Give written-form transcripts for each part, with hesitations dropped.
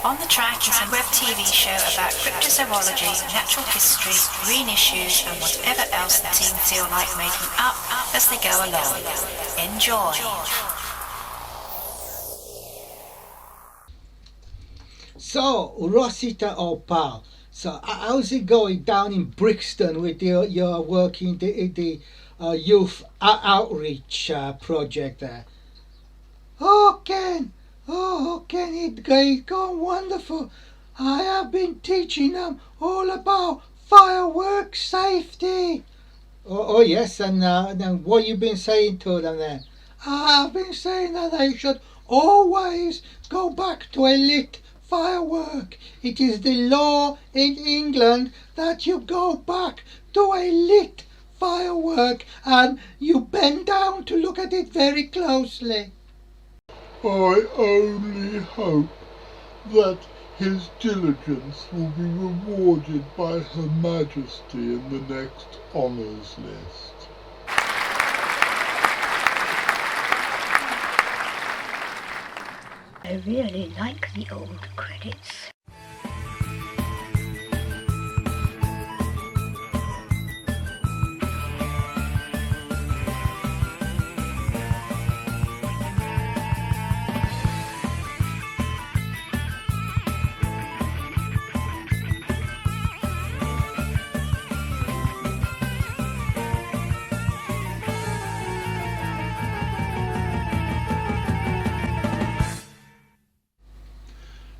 On the Track is a web TV show about cryptozoology, natural history, green issues and whatever else the team feel like making up as they go along. Enjoy! So, Rossiter, pal, so how's it going down in Brixton with your work in the youth outreach project there? Oh, Ken, it's going wonderful. I have been teaching them all about fireworks safety. Oh yes, and then what you been saying to them then? I've been saying that they should always go back to a lit firework. It is the law in England that you go back to a lit firework and you bend down to look at it very closely. I only hope that his diligence will be rewarded by Her Majesty in the next honours list. I really like the old credits.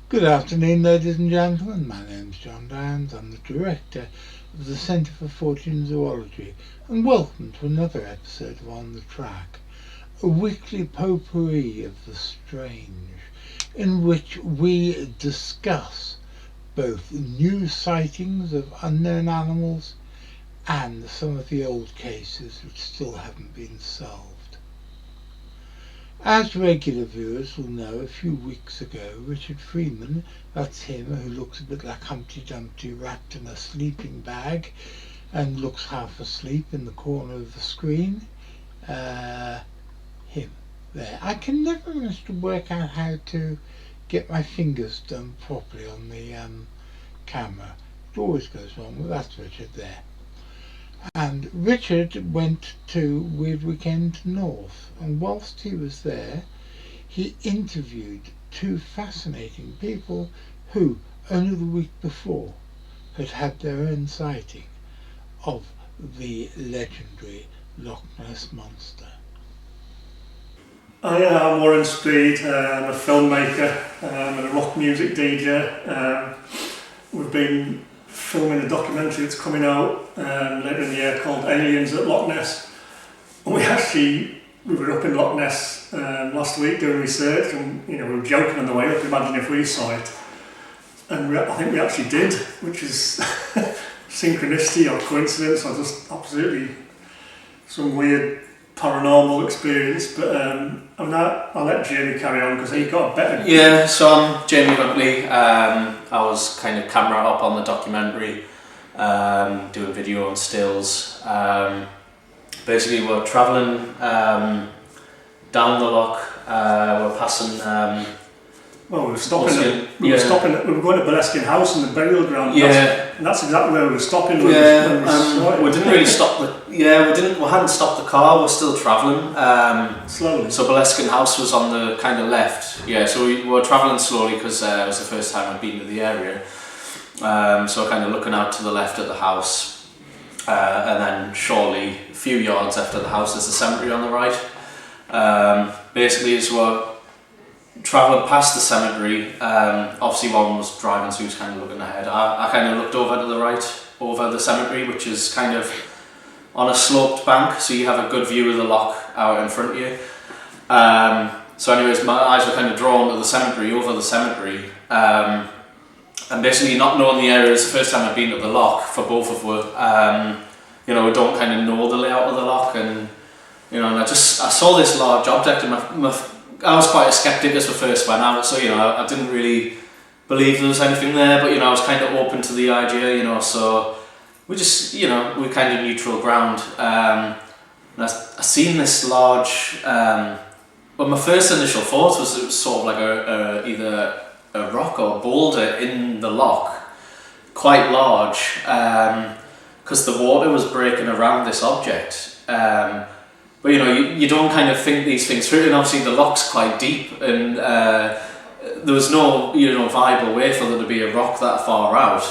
Good afternoon, ladies and gentlemen. My name's John Downs. I'm the director of the Centre for Fortean Zoology, and welcome to another episode of On the Track, a weekly potpourri of the strange, in which we discuss both new sightings of unknown animals and some of the old cases which still haven't been solved. As regular viewers will know, a few weeks ago, Richard Freeman, that's him who looks a bit like Humpty Dumpty wrapped in a sleeping bag and looks half asleep in the corner of the screen, him there. I can never manage to work out how to get my fingers done properly on the camera. It always goes wrong, but that's Richard there. And Richard went to Weird Weekend North, and whilst he was there, he interviewed two fascinating people who, only the week before, had had their own sighting of the legendary Loch Ness Monster. I'm Warren Speed. I'm a filmmaker and a rock music DJ. We've been filming a documentary that's coming out later in the year called Aliens at Loch Ness. We were up in Loch Ness last week doing research, and we were joking on the way up, imagine if we saw it. And I think we actually did, which is synchronicity or coincidence or just absolutely some weird paranormal experience. But I'll let Jamie carry on because he got a better... Yeah, so I'm Jamie Huntley. I was kind of camera up on the documentary, doing video and stills. Basically we're travelling down the loch, we're passing... we were stopping. We were going to Boleskine House in the burial ground. Yeah, and that's exactly where we were stopping. We didn't really stop we hadn't stopped the car. We're still travelling slowly. So Boleskine House was on the kind of left. Yeah, so we were travelling slowly because it was the first time I'd been to the area. So kind of looking out to the left at the house, and then shortly, a few yards after the house, there's a cemetery on the right. Basically, as we're travelling past the cemetery, obviously one was driving, so he was kind of looking ahead. I kind of looked over to the right, over the cemetery, which is kind of on a sloped bank, so you have a good view of the loch out in front of you. So anyways, my eyes were kind of drawn to the cemetery, over the cemetery. And basically not knowing the area, it's the first time I've been to the loch for both of us. We don't kind of know the layout of the loch, and and I saw this large object, and I was quite a skeptic as we first went out, so I didn't really believe there was anything there, but I was kind of open to the idea, so we just we're kind of neutral ground. And I seen this large. Well, my first initial thought was it was sort of like either rock or boulder in the loch, quite large, because the water was breaking around this object. But you know, you don't kind of think these things through, and obviously the loch's quite deep, and there was no viable way for there to be a rock that far out.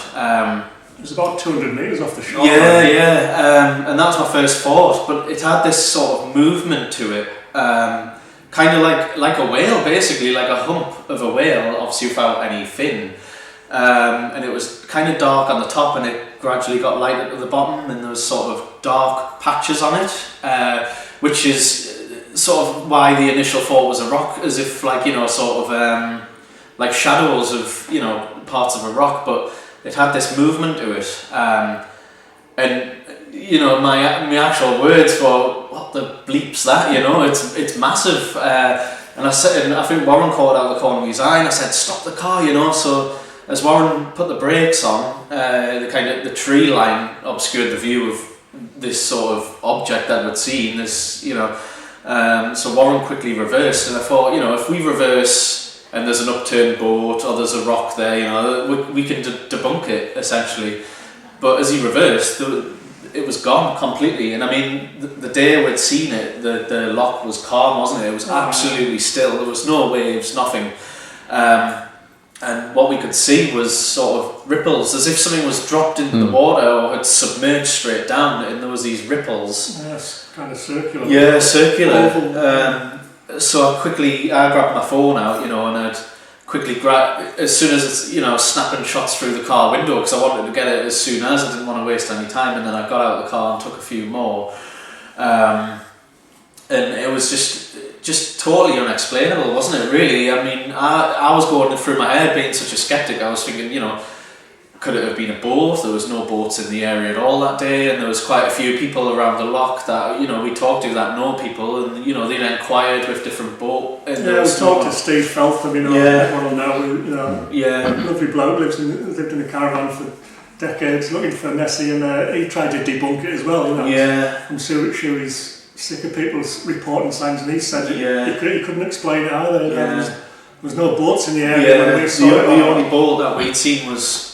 It was about 200 metres off the shore. And that was my first thought, but it had this sort of movement to it, kind of like a whale, basically, like a hump of a whale, obviously without any fin. And it was kind of dark on the top, and it gradually got lighter to the bottom, and there was sort of dark patches on it, which is sort of why the initial thought was a rock, as if like, you know, sort of like shadows of, you know, parts of a rock, but it had this movement to it, and you know, my actual words were, "What the bleep's that?" You know, it's massive. And I said, and I think Warren called out the corner of his eye, and I said, "Stop the car!" You know. So as Warren put the brakes on, the tree line obscured the view of this sort of object that we'd seen. This, you know, so Warren quickly reversed, and I thought, you know, if we reverse and there's an upturned boat or there's a rock there, you know, we can debunk it essentially. But as he reversed, it was gone completely. And I mean, the day we'd seen it, the loch was calm, wasn't it? It was absolutely still. There was no waves, nothing. And what we could see was sort of ripples, as if something was dropped into the water or had submerged straight down, and there was these ripples. Yes, kind of circular. Yeah, circular. So I grabbed my phone out, you know, and I'd quickly as soon as it's, you know, snapping shots through the car window, because I wanted to get it as soon as, I didn't want to waste any time, and then I got out of the car and took a few more. And it was just totally unexplainable, wasn't it, really? I mean, I was going through my head, being such a skeptic, I was thinking, you know, could it have been a boat? There was no boats in the area at all that day, and there was quite a few people around the loch that, you know, we talked to that know people, and, you know, they'd inquired with different boat. And yeah, we talked to Steve Feltham, you know, everyone will know, you know, lovely bloke, lived in a caravan for decades looking for Nessie, and he tried to debunk it as well, you know. Yeah. I'm sure he's sick of people's reporting signs, and he said he couldn't explain it either. There was no boats in the area when we saw it. The only boat that we'd seen was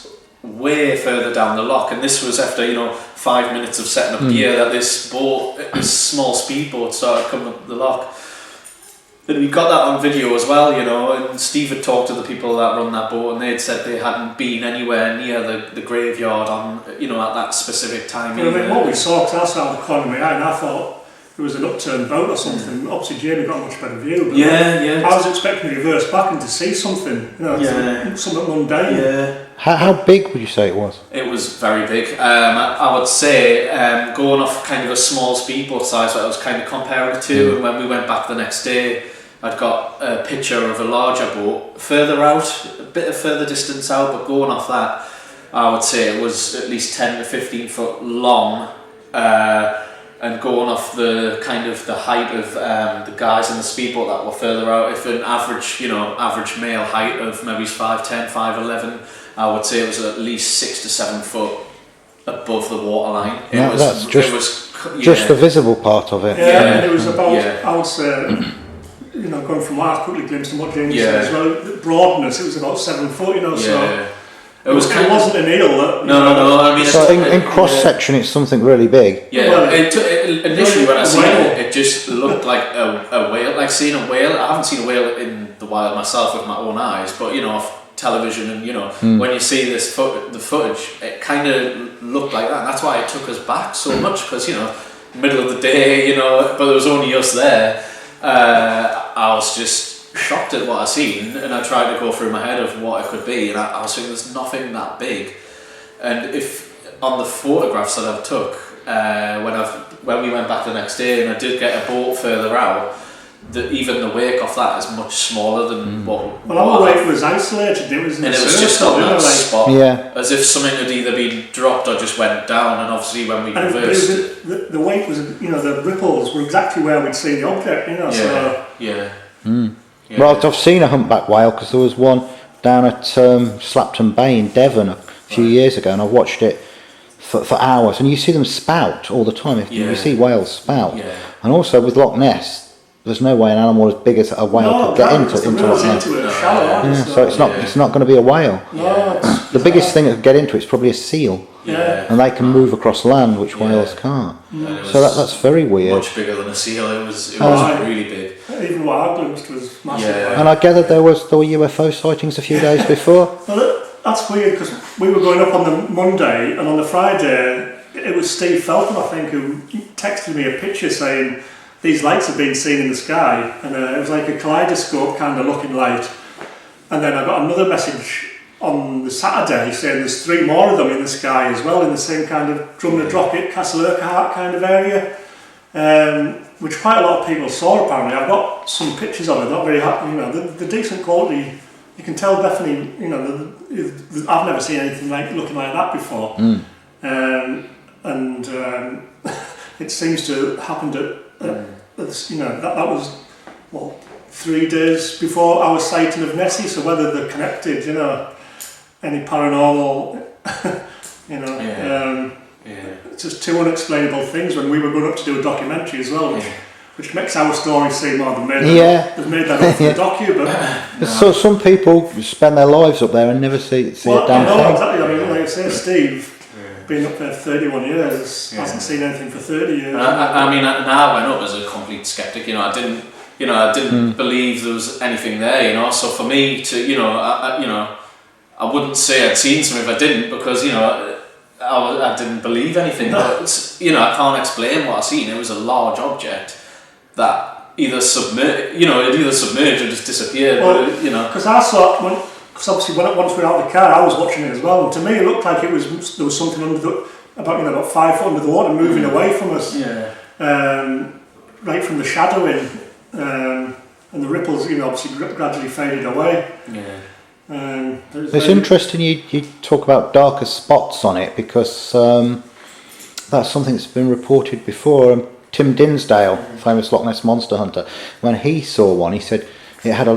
way further down the loch, and this was after, you know, 5 minutes of setting up gear, that this small speedboat started coming up the loch. And we got that on video as well, you know, and Steve had talked to the people that run that boat, and they'd said they hadn't been anywhere near the graveyard on, you know, at that specific time. But I mean, what we saw, because I saw the corner of my eye, and I thought it was an upturned boat or something. Obviously Jamie got a much better view, but I was expecting to reverse back and to see something, you know, something mundane. Yeah. How big would you say it was? It was very big. I would say, going off kind of a small speedboat size that I was kind of comparing it to, and when we went back the next day, I'd got a picture of a larger boat further out, a bit of further distance out, but going off that, I would say it was at least 10 to 15 foot long, and going off the kind of the height of the guys in the speedboat that were further out, if an average male height of maybe 5'10", 5'11", I would say it was at least 6 to 7 foot above the waterline. That's just the visible part of it. And it was about, I would say, you know, going from what I quickly glimpsed and what Jamie said as well, the broadness, it was about 7 foot, you know, so it wasn't an eel. No, I mean, so in cross section, it's something really big. Yeah, well, initially when I seen it just looked like a whale. Like seeing a whale, I haven't seen a whale in the wild myself with my own eyes, but, you know, off television, and, you know, when you see the footage, it kind of looked like that. And that's why it took us back so much, because, you know, middle of the day, you know, but there was only us there. I was just shocked at what I seen, and I tried to go through my head of what it could be, and I was thinking there's nothing that big. And if on the photographs that I took, when we went back the next day, and I did get a boat further out, even the wake off that is much smaller than what. Well, our wake was isolated. It was in and the it was just on that spot, yeah, as if something had either been dropped or just went down. And obviously, when we reversed, the wake was, you know, the ripples were exactly where we'd seen the object, you know. Well, I've seen a humpback whale, because there was one down at Slapton Bay in Devon a few years ago, and I watched it for hours, and you see them spout all the time. You see whales spout, and also with Loch Ness, there's no way an animal as big as a whale could get into Loch Ness. So it's not going to be a whale. The biggest thing that could get into it's probably a seal. And they can move across land, which whales can't. So that's very weird. Much bigger than a seal. It was really big. Even what I glimpsed was massive. And I gathered there were UFO sightings a few days before. Well, that's weird because we were going up on the Monday, and on the Friday it was Steve Felton, I think, who texted me a picture saying these lights have been seen in the sky, and it was like a kaleidoscope kind of looking light. And then I got another message on the Saturday saying there's 3 more of them in the sky as well, in the same kind of Drumnadrochit, Castle Urquhart kind of area, which quite a lot of people saw apparently. I've got some pictures of it, not very happy, the decent quality, you can tell definitely, I've never seen anything looking like that before. It seems to have happened that was, 3 days before our sighting of Nessie, so whether they're connected, any paranormal, it's just 2 unexplainable things when we were going up to do a documentary as well, which makes our story seem more than they've made that up for the docu, but... So some people spend their lives up there and never see a damn thing. Exactly, I mean, like I say, Steve, been up there 31 years, hasn't seen anything for 30 years. I mean, now I went up as a complete skeptic, I didn't believe there was anything there, so for me to, I wouldn't say I'd seen something if I didn't, because, I didn't believe anything, but, I can't explain what I seen. It was a large object that either submerged or just disappeared, because I saw it, because obviously once we were out of the car, I was watching it as well, and to me it looked like there was something under about 5 foot under the water moving away from us, right from the shadowing, and the ripples, obviously gradually faded away. It's interesting you talk about darker spots on it, because that's something that's been reported before. Tim Dinsdale, famous Loch Ness Monster hunter, when he saw one, he said it had a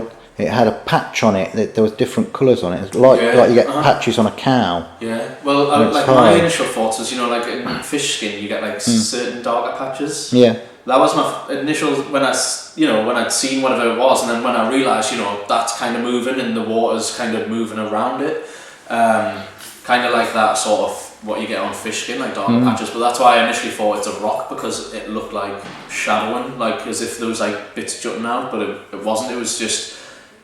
patch on it, that there was different colours on it. It's like you get patches on a cow. Yeah, well, my initial thoughts was, like in fish skin, you get certain darker patches. Yeah. That was my initial, when I'd seen whatever it was, and then when I realised, that's kind of moving and the water's kind of moving around it. Kind of like that sort of what you get on fish skin, like darker patches. But that's why I initially thought it's a rock, because it looked like shadowing, like as if there was bits jutting out, but it wasn't. It was just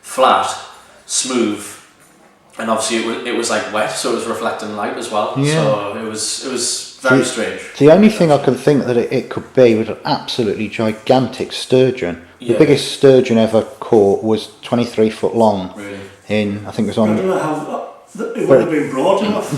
flat, smooth, and obviously it was wet, so it was reflecting light as well. Yeah. So it was very strange. The only thing I can think that it could be was an absolutely gigantic sturgeon. The biggest sturgeon ever caught was 23 foot long. Really? I think it was on. I don't know how it would have been broad enough.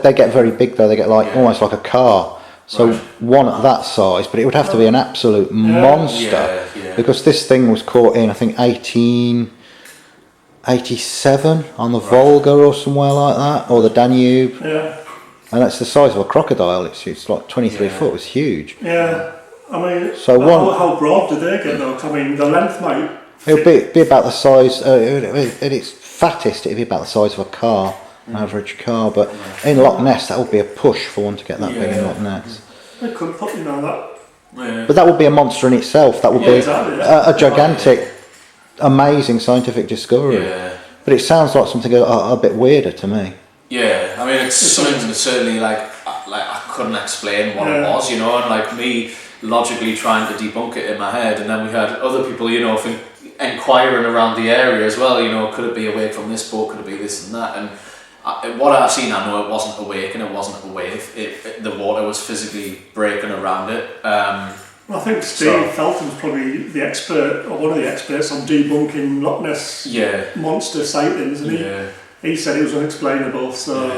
They get very big though. They get almost like a car. So one at that size, but it would have to be an absolute monster, because this thing was caught in, I think, 1887 on the Volga or somewhere like that, or the Danube. Yeah. And that's the size of a crocodile. It's like 23 foot. It's huge. Yeah. I mean, so how broad do they get though? I mean, the length might... It'll be about the size, at its fattest, it'd be about the size of a car, an average car, but in Loch Ness that would be a push for one to get that big in Loch Ness. They could put, that... Yeah. But that would be a monster in itself. That would be a gigantic, amazing scientific discovery. Yeah. But it sounds like something a bit weirder to me. Yeah, I mean, it's something that certainly I couldn't explain what it was, and me logically trying to debunk it in my head, and then we had other people, inquiring around the area as well, could it be awake from this boat, could it be this and that, and what I've seen, I know it wasn't awake and it wasn't a wave, the water was physically breaking around it. Well, I think Steve Felton's probably the expert, or one of the experts on debunking Loch Ness monster sightings, and he said it was unexplainable, so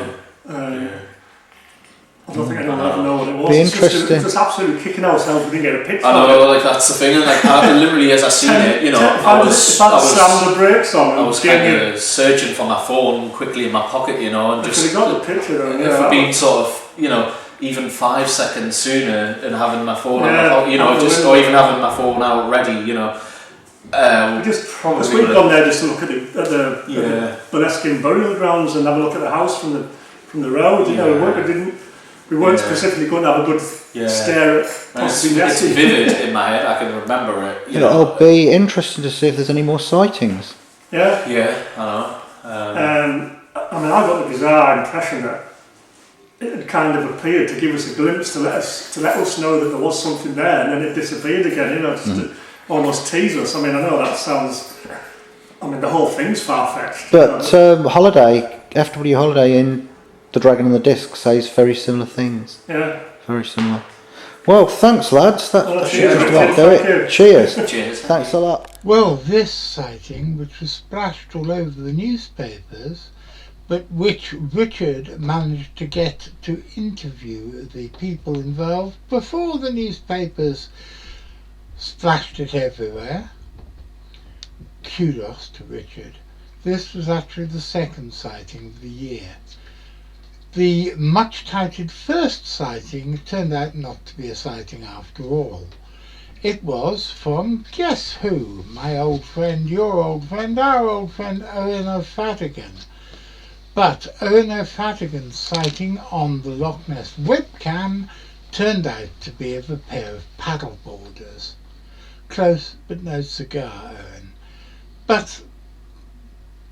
I don't think anyone will ever know what it was. It's just absolutely kicking ourselves we didn't get a picture. I know, that's the thing, and I literally, as I seen it, I was slammed the brakes on. I was kind of searching for my phone quickly in my pocket, and just. We got the picture though. If I'd been sort of, even 5 seconds sooner and having my phone on my pocket, or even having my phone out ready, we'd gone there just to look at the Boleskine burial grounds and have a look at the house from the road. We didn't we weren't specifically going to have a good stare at possibly the It's vivid in my head, I can remember it. It'll be interesting to see if there's any more sightings. Yeah. Yeah, I know. I mean, I got the bizarre impression that it had kind of appeared to give us a glimpse to let us know that there was something there, and then it disappeared again. You know, just to almost tease us. I mean, I know that sounds. I mean, the whole thing's far-fetched. But FW Holiday in The Dragon and the Disc says very similar things. Yeah. Very similar. Well, thanks, lads. That should cheers, just about do Richard. it. Cheers. Cheers. Thanks a lot. Well, this sighting, which was splashed all over the newspapers, but which Richard managed to get to interview the people involved before the newspapers splashed it everywhere. Kudos to Richard. This was actually the second sighting of the year. The much touted first sighting turned out not to be a sighting after all. It was from, guess who? My old friend, your old friend, our old friend Owen O'Fadigan. But Owen O'Fadigan's sighting on the Loch Ness webcam turned out to be of a pair of paddleboarders. Close, but no cigar, Owen. But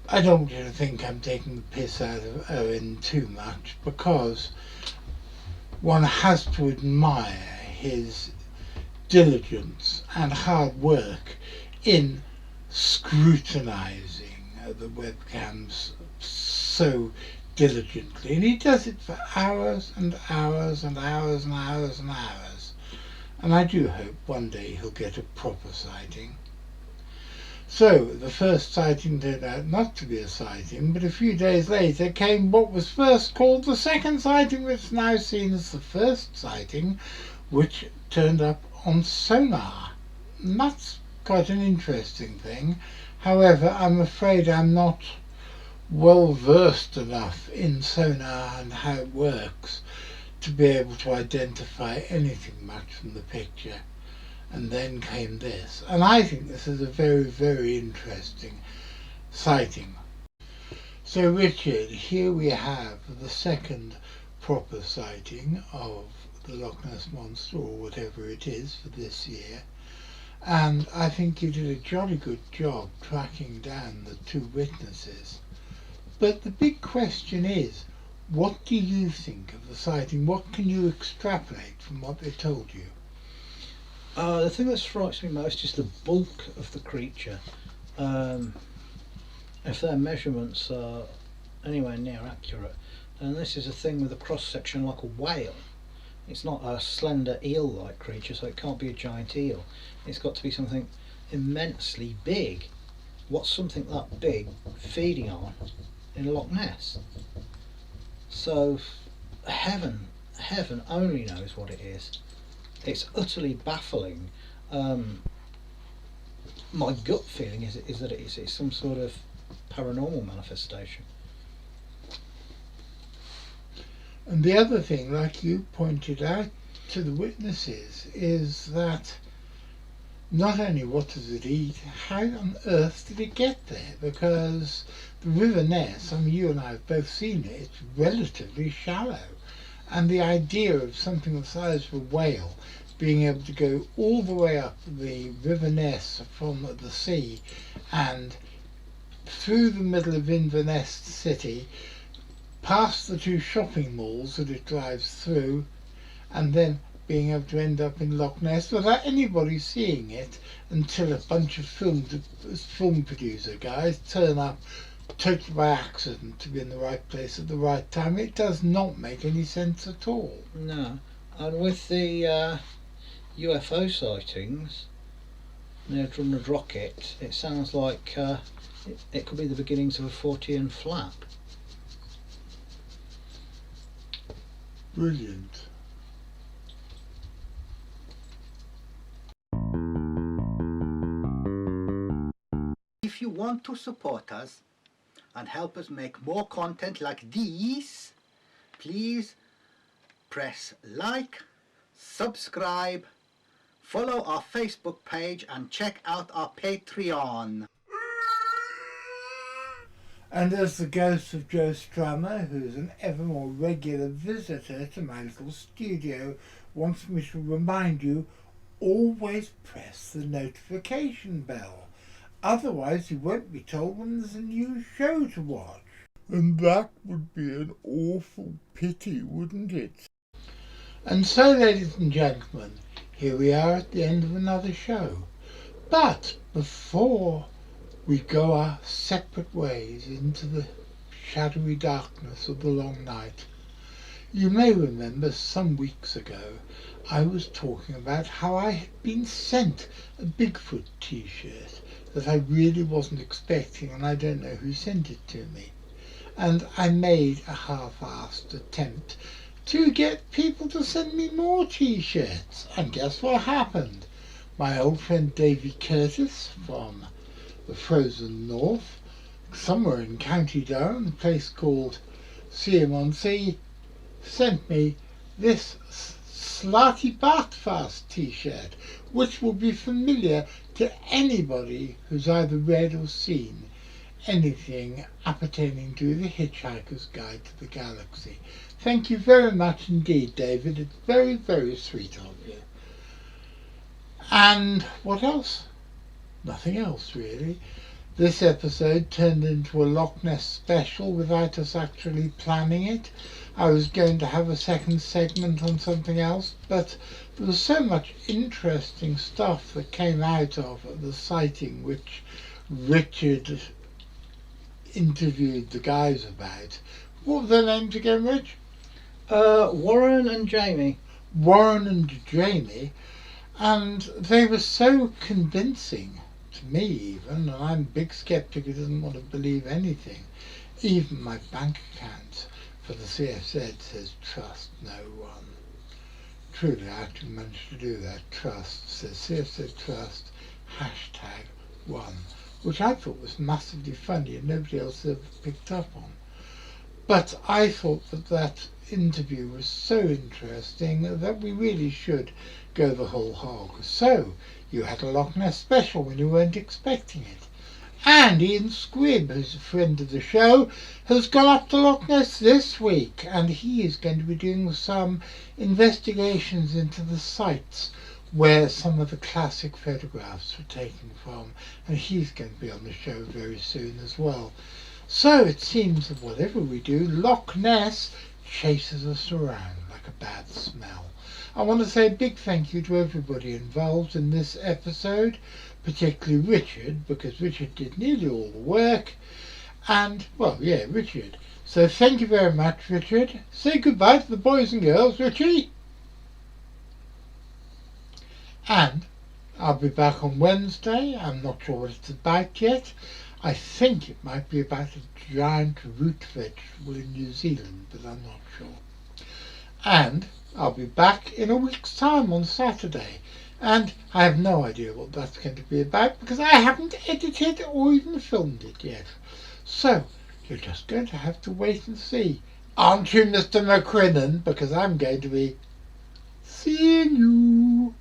I don't want you to think I'm taking the piss out of Owen too much, because one has to admire his diligence and hard work in scrutinising the webcams so diligently, and he does it for hours and hours and hours and hours and hours, and I do hope one day he'll get a proper sighting. So the first sighting turned out not to be a sighting, but a few days later came what was first called the second sighting, which is now seen as the first sighting, which turned up on sonar. And that's quite an interesting thing. However, I'm afraid I'm not well versed enough in sonar and how it works to be able to identify anything much from the picture. And then came this, and I think this is a very, very interesting sighting. So Richard, here we have the second proper sighting of the Loch Ness Monster, or whatever it is, for this year, and I think you did a jolly good job tracking down the two witnesses. But the big question is, what do you think of the sighting? What can you extrapolate from what they told you? The thing that strikes me most is the bulk of the creature. If their measurements are anywhere near accurate, and this is a thing with a cross section like a whale. It's not a slender eel-like creature, so it can't be a giant eel. It's got to be something immensely big. What's something that big feeding on in Loch Ness? So heaven only knows what it is. It's utterly baffling. My gut feeling is that it's some sort of paranormal manifestation. And the other thing, like you pointed out to the witnesses, is that not only what does it eat, how on earth did it get there? Because the River Ness, I mean, you and I have both seen it, it's relatively shallow. And the idea of something the size of a whale being able to go all the way up the River Ness from the sea and through the middle of Inverness city, past the two shopping malls that it drives through, and then being able to end up in Loch Ness without anybody seeing it until a bunch of film producer guys turn up totally by accident to be in the right place at the right time. It does not make any sense at all. No, and with the UFO sightings near Drumnad Rocket, it sounds like it could be the beginnings of a Fortean flap. Brilliant. If you want to support us and help us make more content like these, please press like, subscribe, follow our Facebook page and check out our Patreon. And as the ghost of Joe Strummer, who's an ever more regular visitor to my little studio, wants me to remind you, always press the notification bell. Otherwise you won't be told when there's a new show to watch. And that would be an awful pity, wouldn't it? And so, ladies and gentlemen, here we are at the end of another show. But before we go our separate ways into the shadowy darkness of the long night, you may remember some weeks ago I was talking about how I had been sent a Bigfoot t-shirt that I really wasn't expecting, and I don't know who sent it to me. And I made a half-assed attempt to get people to send me more t-shirts. And guess what happened? My old friend Davy Curtis from the frozen north, somewhere in County Durham, a place called Sea-on-Sea, sent me this Slarty Bartfast t-shirt, which will be familiar to anybody who's either read or seen anything appertaining to The Hitchhiker's Guide to the Galaxy. Thank you very much indeed, David. It's very, very sweet of you. And what else? Nothing else, really. This episode turned into a Loch Ness special without us actually planning it. I was going to have a second segment on something else, but there was so much interesting stuff that came out of the sighting, which Richard interviewed the guys about. What were their names again, Rich? Warren and Jamie. Warren and Jamie, and they were so convincing to me even, and I'm a big skeptic who doesn't want to believe anything. Even my bank account for the CFZ says trust no one. Truly, I actually managed to do that. Trust says CFZ trust #1, which I thought was massively funny and nobody else ever picked up on. But I thought that that interview was so interesting that we really should go the whole hog. So, you had a Loch Ness special when you weren't expecting it. And Ian Squibb, who's a friend of the show, has gone up to Loch Ness this week, and he is going to be doing some investigations into the sites where some of the classic photographs were taken from, and he's going to be on the show very soon as well. So it seems that whatever we do, Loch Ness chases us around like a bad smell. I want to say a big thank you to everybody involved in this episode, particularly Richard, because Richard did nearly all the work. And, well, yeah, Richard. So thank you very much, Richard. Say goodbye to the boys and girls, Richie. And I'll be back on Wednesday. I'm not sure what it's about yet. I think it might be about a giant root vegetable in New Zealand, but I'm not sure. And I'll be back in a week's time on Saturday. And I have no idea what that's going to be about because I haven't edited or even filmed it yet. So you're just going to have to wait and see. Aren't you, Mr. McCrinnan? Because I'm going to be seeing you.